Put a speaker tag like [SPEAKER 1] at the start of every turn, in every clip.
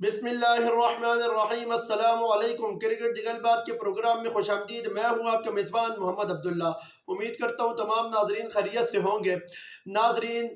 [SPEAKER 1] बिस्मिल्लाहिर्रहमानिर्रहीम अस्सलामु अलैकुम। क्रिकेट जगलबात के प्रोग्राम में खुशामदीद। मैं हूं आपका मेज़बान मोहम्मद अब्दुल्ला। उम्मीद करता हूं तमाम नाजरीन खैरियत से होंगे। नाजरीन,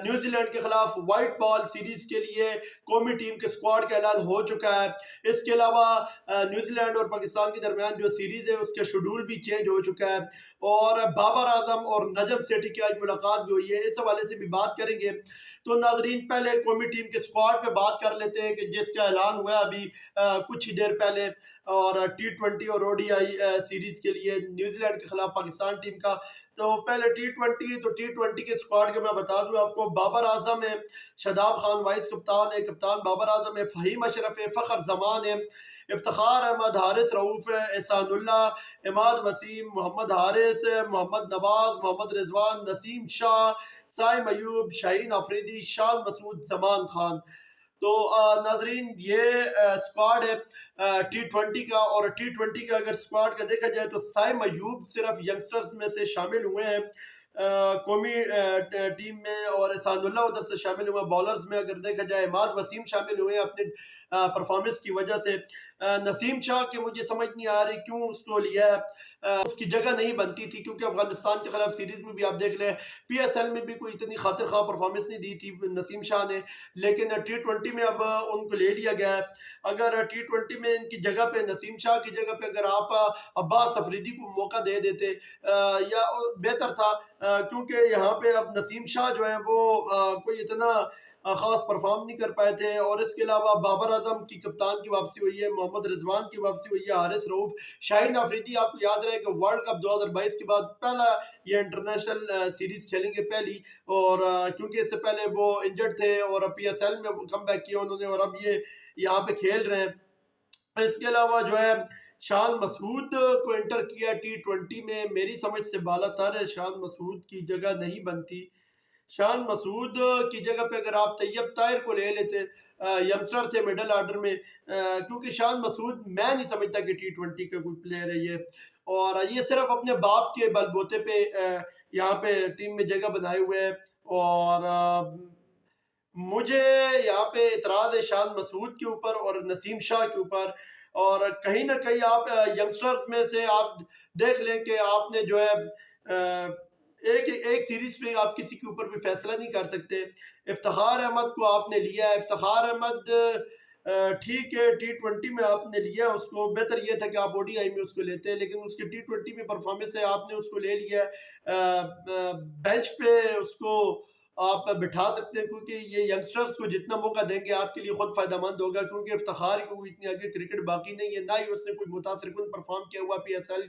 [SPEAKER 1] न्यूजीलैंड के खिलाफ वाइट बॉल सीरीज के लिए कौमी टीम के स्क्वाड का ऐलान हो चुका है। इसके अलावा न्यूजीलैंड और पाकिस्तान के दरमियान जो सीरीज है उसका शेड्यूल भी चेंज हो चुका है और बाबर आजम और नजम सेठी की आज मुलाकात भी हुई है। इस हवाले से भी बात करेंगे। तो नाजरीन, पहले कौमी टीम के स्क्वाड पे बात कर लेते हैं कि जिसका ऐलान हुआ अभी कुछ ही देर पहले, और T20 और ODI सीरीज के लिए न्यूजीलैंड के खिलाफ पाकिस्तान टीम का। तो पहले T20 के स्क्वाड के मैं बता दूं आपको। बाबर आजम है, शादाब खान वाइस कप्तान है, कप्तान बाबर आजम है, फ़हीम अशरफ है, फ़खर जमान है, इफ्तिखार अहमद, हारिस रऊफ है, एहसानुल्लाह, इमाद वसीम, मोहम्मद हारिस, मोहम्मद नवाज, मोहम्मद रिजवान, नसीम शाह, साइम अयूब, शाहीन अफरीदी, शान मसूद, जमान खान। तो नाजरीन, ये स्क्वाड है T20 का। और T20 का अगर स्क्वाड का देखा जाए तो साइम अयूब सिर्फ यंगस्टर्स में से शामिल हुए हैं कौमी टीम में, और एहसानुल्लाह उधर से शामिल हुए बॉलर्स में। अगर देखा जाए इमाद वसीम शामिल हुए अपने परफॉर्मेंस की वजह से। नसीम शाह के मुझे समझ नहीं आ रही क्यों उसको लिया है, उसकी जगह नहीं बनती थी, क्योंकि अफगानिस्तान के खिलाफ सीरीज में भी आप देख लें PSL में भी कोई इतनी खातिर खा परफॉर्मेंस नहीं दी थी नसीम शाह ने, लेकिन T20 में अब उनको ले लिया गया है। अगर T20 में इनकी जगह पे, नसीम शाह की जगह पे अगर आप अब्बास अफरीदी को मौका दे देते या बेहतर था, क्योंकि यहाँ पे अब नसीम शाह जो है वो कोई इतना खास परफॉर्म नहीं कर पाए थे। और इसके अलावा बाबर आजम की कप्तान की वापसी हुई है, मोहम्मद रिजवान की वापसी हुई है, हारिस रऊफ, शाहीन अफरीदी। आपको याद रहे कि वर्ल्ड कप 2022 के बाद पहला ये इंटरनेशनल सीरीज खेलेंगे पहली, और क्योंकि इससे पहले वो इंजर्ड थे और PSL में कम बैक किया उन्होंने, और अब ये यहाँ पे खेल रहे हैं। इसके अलावा जो है शान मसूद को एंटर किया T20 में, मेरी समझ से बालातर है, शान मसूद की जगह नहीं बनती। शान मसूद की जगह पे अगर आप तैयब ताहिर को ले लेते, यंगस्टर थे मिडल ऑर्डर में, क्योंकि शान मसूद मैं नहीं समझता कि T20 का कोई प्लेयर है ये, और ये सिर्फ अपने बाप के बलबूते पे यहाँ पे टीम में जगह बनाए हुए हैं। और मुझे यहाँ पे इतराज़ है शान मसूद के ऊपर और नसीम शाह के ऊपर। और कहीं ना कहीं आप यंगस्टर्स में से आप देख लें कि आपने जो है एक एक सीरीज में आप किसी के ऊपर भी फैसला नहीं कर सकते। इफ्तिखार अहमद को आपने लिया है, इफ्तिखार अहमद ठीक है T20 में आपने लिया उसको, बेहतर ये था कि आप ODI में उसको लेते हैं, लेकिन उसके T20 में परफॉर्मेंस है, आपने उसको ले लिया है। बेंच पे उसको आप बिठा सकते हैं, क्योंकि ये यंगस्टर्स को जितना मौका देंगे आपके लिए खुद फायदेमंद होगा, क्योंकि इफ्तिखार को इतनी आगे क्रिकेट बाकी नहीं है, ना ही उसने कोई मुतासिरकुन परफॉर्म किया हुआ PSL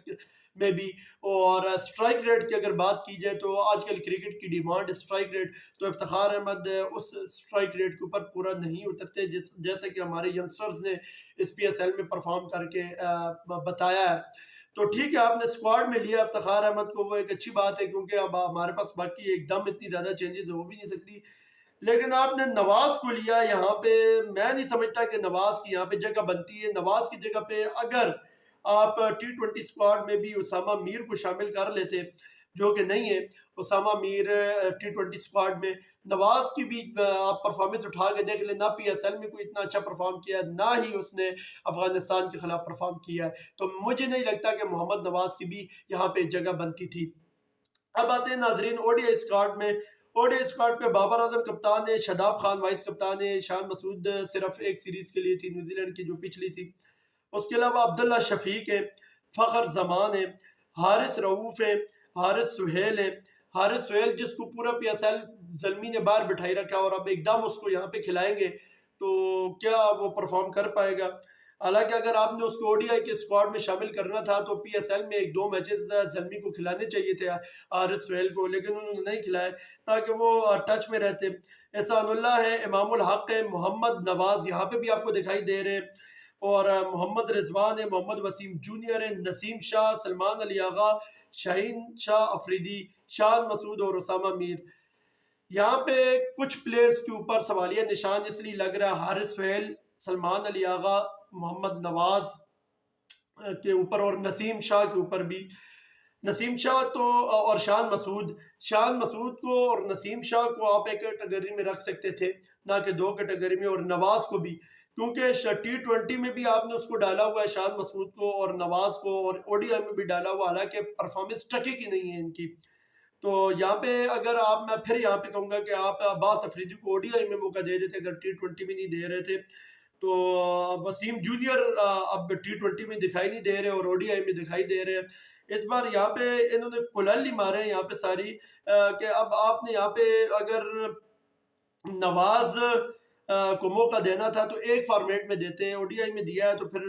[SPEAKER 1] में भी। और स्ट्राइक रेट की अगर बात की जाए तो आजकल क्रिकेट की डिमांड स्ट्राइक रेट, तो इफ्तिखार अहमद उस स्ट्राइक रेट के ऊपर पूरा नहीं उतरते जैसे कि हमारे यंगस्टर्स ने इस PSL में परफॉर्म करके बताया है। तो ठीक है, आपने स्क्वाड में लिया इफ्तिखार अहमद को, वो एक अच्छी बात है, क्योंकि अब हमारे पास बाकी एकदम इतनी ज़्यादा चेंजेस हो भी नहीं सकती। लेकिन आपने नवाज को लिया यहाँ पे, मैं नहीं समझता कि नवाज की यहाँ पे जगह बनती है। नवाज की जगह पे अगर आप T20 स्क्वाड में भी उसामा मीर को शामिल कर लेते, जो कि नहीं है उसामा मीर T20 स्क्वाड में, नवाज की भी आप परफॉर्मेंस उठा के देख लें, ना PSL में कोई इतना अच्छा परफॉर्म किया, ना ही उसने अफगानिस्तान के खिलाफ परफॉर्म किया है। तो मुझे नहीं लगता कि मोहम्मद नवाज की भी यहाँ पे जगह बनती थी। अब आते हैं नाजरीन ODI स्क्वाड में। ODI स्क्वाड पे बाबर आजम कप्तान है, शादाब खान वाइस कप्तान है, शान मसूद सिर्फ एक सीरीज के लिए थी न्यूजीलैंड की जो पिछली थी। उसके अलावा अब्दुल्ला शफीक है, फ़खर जमान है, हारिस रऊफ है, हारिस सुहेल है। हारिस सुहेल जिसको पूरा PSL जलमी ने बाहर बिठाई रखा, और अब एकदम उसको यहाँ पे खिलाएंगे तो क्या वो परफॉर्म कर पाएगा। हालांकि अगर आपने उसको ODI के स्क्वाड में शामिल करना था तो PSL में एक दो मैचेस जलमी को खिलाने चाहिए थे हारिस सुहेल को, लेकिन उन्होंने नहीं खिलाए ताकि वो टच में रहते। एहसानुल्लाह है, इमामुल हक है, मोहम्मद नवाज यहाँ पे भी आपको दिखाई दे रहे हैं, और मोहम्मद रिजवान है, मोहम्मद वसीम जूनियर है, नसीम शाह, सलमान अली आगा, शाहीन शाह अफरीदी, शान मसूद और उसामा मीर। यहाँ पे कुछ प्लेयर्स के ऊपर सवालिया निशान इसलिए लग रहा है, हारिस सुहेल, सलमान अली आगा, मोहम्मद नवाज के ऊपर और नसीम शाह के ऊपर भी। नसीम शाह तो और शान मसूद को और नसीम शाह को आप एक कैटेगरी में रख सकते थे, ना कि दो कैटेगरी में, और नवाज को भी, क्योंकि T20 में भी आपने उसको डाला हुआ है शाद मसूद को और नवाज को, और ODI में भी डाला हुआ, हालांकि परफॉर्मेंस टकेगी नहीं है इनकी। तो यहाँ पे अगर आप, मैं फिर यहाँ पे कहूँगा कि आप अब्बास अफरीदी को ODI में मौका दे देते अगर T20 में नहीं दे रहे थे। तो वसीम जूनियर अब T20 में दिखाई नहीं दे रहे और ODI में दिखाई दे रहे हैं। इस बार यहाँ पे इन्होंने कुलल मारे हैं यहाँ पे सारी, कि अब आपने यहाँ पे अगर नवाज को मौका देना था तो एक फॉर्मेट में देते हैं, ODI में दिया है तो फिर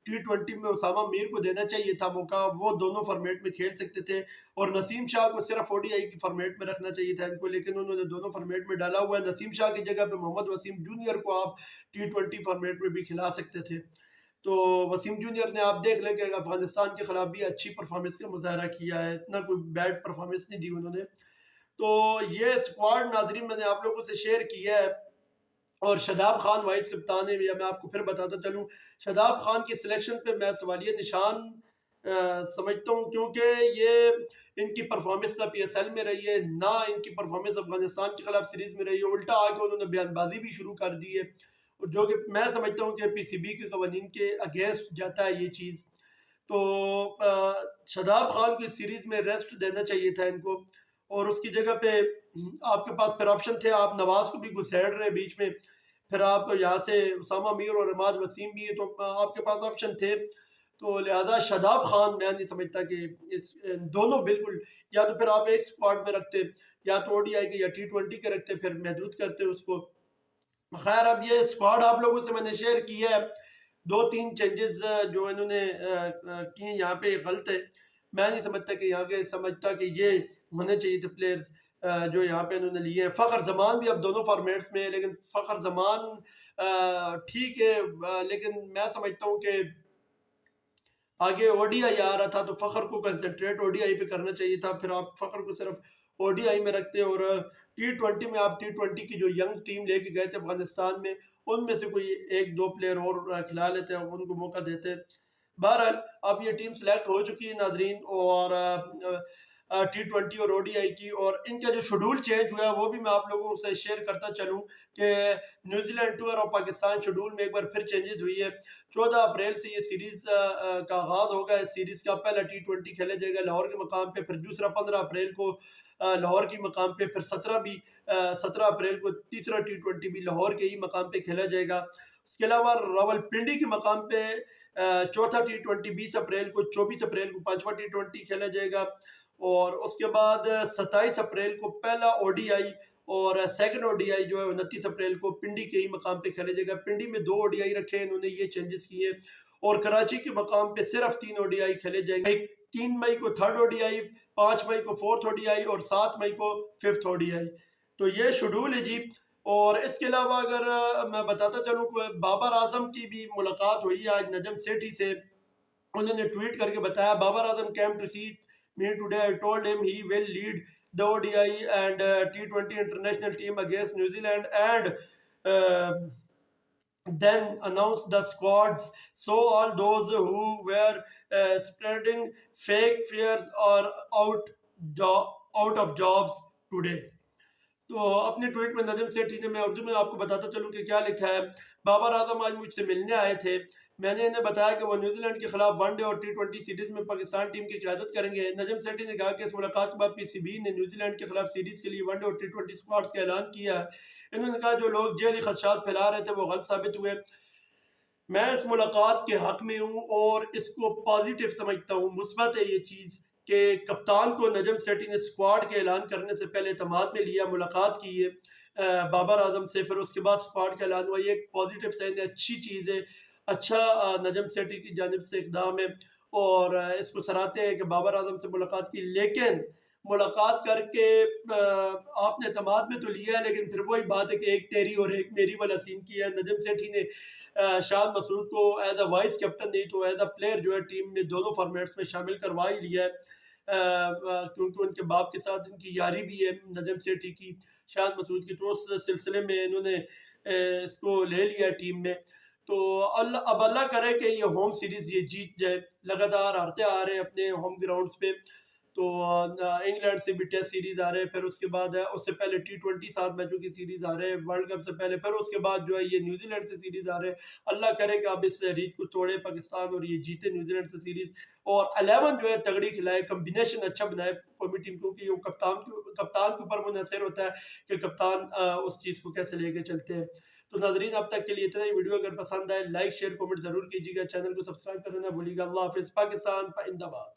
[SPEAKER 1] T20 में उसामा मीर को देना चाहिए था मौका, वो दोनों फॉर्मेट में खेल सकते थे। और नसीम शाह को सिर्फ ODI की फॉर्मेट में रखना चाहिए था इनको, लेकिन उन्होंने दोनों फॉर्मेट में डाला हुआ है। नसीम शाह की जगह पे मोहम्मद वसीम जूनियर को आप T20 फॉर्मेट में भी खिला सकते थे। तो वसीम जूनियर ने आप देख लें कि अफगानिस्तान के खिलाफ भी अच्छी परफॉर्मेंस का मुजाहरा किया है, इतना कोई बैड परफॉर्मेंस नहीं दी उन्होंने। तो ये स्क्वाड नाजरीन मैंने आप लोगों से शेयर किया है। और शादाब खान वाइस कप्तान है, मैं आपको फिर बताता चलूँ, शादाब खान की सिलेक्शन पे मैं सवालिया निशान समझता हूँ, क्योंकि ये इनकी परफॉर्मेंस ना PSL में रही है, ना इनकी परफॉर्मेंस अफगानिस्तान के खिलाफ सीरीज में रही है। उल्टा आके उन्होंने बयानबाजी भी शुरू कर दी है, और जो कि मैं समझता हूँ कि PCB के कवानीन के अगेंस्ट जाता है ये चीज़। तो शादाब खान को इस सीरीज में रेस्ट देना चाहिए था इनको, और उसकी जगह पे आपके पास फिर ऑप्शन थे, आप नवाज को भी घुसेड़ रहे बीच में, फिर आप यहाँ से उसामा मीर और इमाद वसीम भी है, तो आपके पास ऑप्शन थे। तो लिहाजा शादाब खान मैं नहीं समझता कि इस दोनों बिल्कुल, या तो फिर आप एक स्क्वाड में रखते, या तो ODI के या T20 के रखते, फिर महदूद करते उसको। खैर अब ये स्क्वाड आप लोगों से मैंने शेयर किया है, 2-3 चेंजेस जो इन्होंने किए यहाँ पे गलत है। मैं नहीं समझता कि यहाँ के समझता कि ये होने चाहिए थे प्लेयर्स जो यहाँ पे इन्होंने लिए हैं। फ़खर जमान भी अब दोनों फॉर्मेट्स में है, लेकिन फ़खर जमान ठीक है, लेकिन मैं समझता हूँ कि आगे ODI आ रहा था तो फ़खर को कंसंट्रेट ODI पे करना चाहिए था, फिर आप फ़खर को सिर्फ ODI में रखते, और T20 में आप T20 की जो यंग टीम लेके गए थे अफगानिस्तान में, उनमें से कोई 1-2 प्लेयर और खिला लेते, उनको मौका देते। बहरहाल अब ये टीम सेलेक्ट हो चुकी है नाजरीन, और T20 और ODI की, और इनका जो शेड्यूल चेंज हुआ है वो भी मैं आप लोगों से शेयर करता चलूँ कि न्यूजीलैंड टूर और पाकिस्तान शेड्यूल में एक बार फिर चेंजेस हुई है। 14 अप्रैल से ये सीरीज का आगाज होगा। इस सीरीज का पहला T20 खेला जाएगा लाहौर के मकाम पे, फिर दूसरा 15 अप्रैल को लाहौर के मकाम पे, फिर 17 अप्रैल को तीसरा T20 भी लाहौर के ही मकाम पे खेला जाएगा। उसके अलावा रावलपिंडी के मकाम पे चौथा T20 20 अप्रैल को, 24 अप्रैल को पांचवा T20 खेला जाएगा, और उसके बाद 27 अप्रैल को पहला ODI, और सेकंड ODI जो है 29 अप्रैल को पिंडी के ही मकाम पे खेला जाएगा। पिंडी में 2 ODI रखे हैं इन्होंने, ये चेंजेस किए, और कराची के मकाम पे सिर्फ 3 ODI खेले जाएंगे। 3 मई को थर्ड ODI, 5 मई को फोर्थ ODI, और 7 मई को फिफ्थ ODI। तो ये शेड्यूल है जी। और इसके अलावा अगर मैं बताता चलूँ, बाबर आजम की भी मुलाकात हुई आज नजम सेठी से। उन्होंने ट्वीट करके बताया, Babar Azam came to see me today. I told him he will lead the ODI and T20 international team against New Zealand, and then announced the squads. So all those who were spreading fake fears are out of jobs today. तो अपने tweet में नजम सेठी ने, मैं उर्दू में आपको बताता चलूँ कि क्या लिखा है। बाबर आजम आज मुझसे मिलने आए थे, मैंने इन्हें बताया कि वो न्यूजीलैंड के खिलाफ वनडे और T20 सीरीज में पाकिस्तान टीम की क़यादत करेंगे। नजम सेठी ने कहा कि इस मुलाकात के बाद PCB ने न्यूजीलैंड के खिलाफ सीरीज के लिए वनडे और T20 स्क्वाड्स का ऐलान किया है। इन्होंने कहा जो लोग जेली खदशात फैला रहे थे वो गलत साबित हुए। मैं इस मुलाकात के हक में हूँ और इसको पॉजिटिव समझता हूँ, मुस्बत है ये चीज़ कि कप्तान को नजम सेठी ने स्क्वाड के ऐलान करने से पहले एतमाद में लिया, मुलाकात की है बाबर आजम से, फिर उसके बाद स्क्वाड का ऐलान हुआ। ये एक पॉजिटिव साइन है, अच्छी चीज़ है, अच्छा नजम सेठी की जानिब से इकदाम है, और इसको सराहते हैं कि बाबर आजम से मुलाकात की। लेकिन मुलाकात करके आपने एतमाद में तो लिया है, लेकिन फिर वही बात है कि एक तेरी और एक मेरी वाला सीन किया है। नजम सेठी ने शाद मसूद को एज अ वाइस कैप्टन नहीं तो एज अ प्लेयर जो है टीम ने दोनों फॉर्मेट्स में शामिल करवा ही लिया है, क्योंकि उनके बाप के साथ इनकी यारी भी है नजम सेठी की, शाद मसूद की, तो उस सिलसिले में इन्होंने इसको ले लिया टीम में। तो अब अल्लाह करे कि ये होम सीरीज़ ये जीत जाए, लगातार हारते आ रहे हैं अपने होम ग्राउंड्स पे। तो इंग्लैंड से भी टेस्ट सीरीज आ रहे हैं, फिर उसके बाद उससे पहले T20 7 मैचों की सीरीज आ रहे हैं वर्ल्ड कप से पहले, फिर उसके बाद जो है ये न्यूजीलैंड से सीरीज आ रहे हैं। अल्लाह करे कि अब इस रीत को तोड़े पाकिस्तान और ये जीते न्यूजीलैंड से सीरीज, और 11 जो है तगड़ी खिलाए, कम्बिनेशन अच्छा बनाए कौमी टीम, क्योंकि वो कप्तान के ऊपर मुनहसर होता है कि कप्तान उस चीज़ को कैसे लेके चलते हैं। तो नाजरीन अब तक के लिए इतना ही। वीडियो अगर पसंद आए लाइक शेयर कमेंट जरूर कीजिएगा, चैनल को सब्सक्राइब करना ना भूलिएगा। अल्लाह हाफिज़। पाकिस्तान जिंदाबाद।